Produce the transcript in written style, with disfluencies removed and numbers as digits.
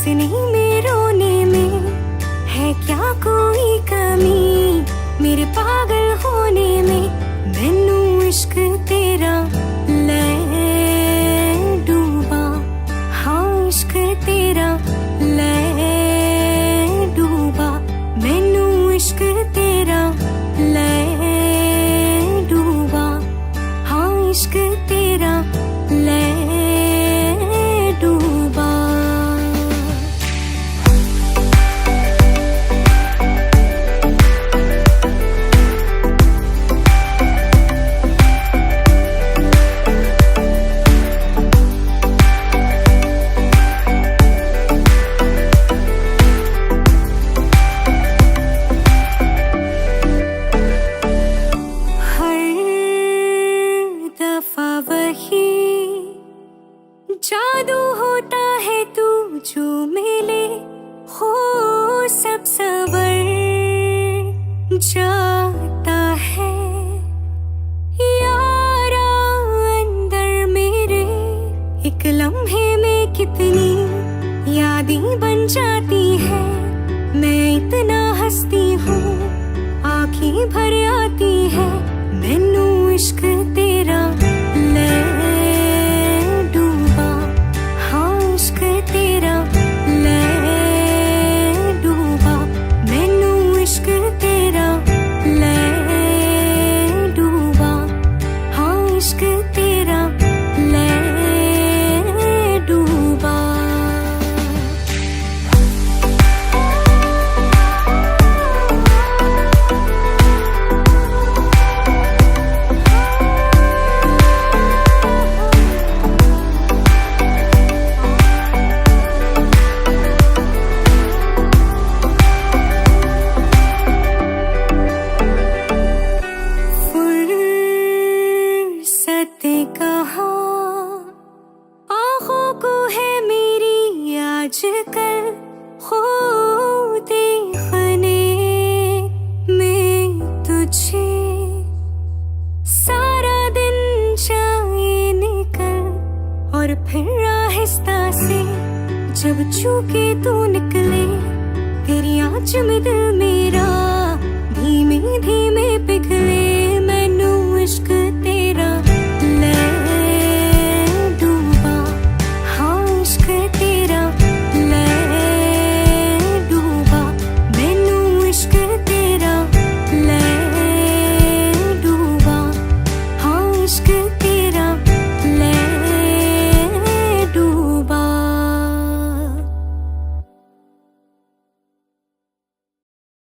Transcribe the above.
हंसने में रोने में है क्या कोई कमी, मेरे पागल होने में मैनू इश्क तेरा ले डूबा। हाँ इश्क तेरा ले डूबा, मैनू इश्क तेरा ले डूबा। हाँ इश्क तेरा ले डूबा। जादू होता है तू जो मिले हो सब सबर जाता है यारा अंदर मेरे। एक लम्हे में कितनी यादें बन जाती है, मैं इतना हंसती हूँ आँखें भर आती है। मैनू इश्क तेरा ले डूबा। हाँ इश्क तेरा ले डूबा, मैनू इश्क तेरा ले डूबा। हाँ इश्क तेरा ले डूबा। आँखों को है मेरी आजकल हो देखने में तुझे, सारा दिन जाए निकल और फिर आहिस्ता से जब चूके तू निकले, तेरी आँच में दिल मेरा धीमे धीमे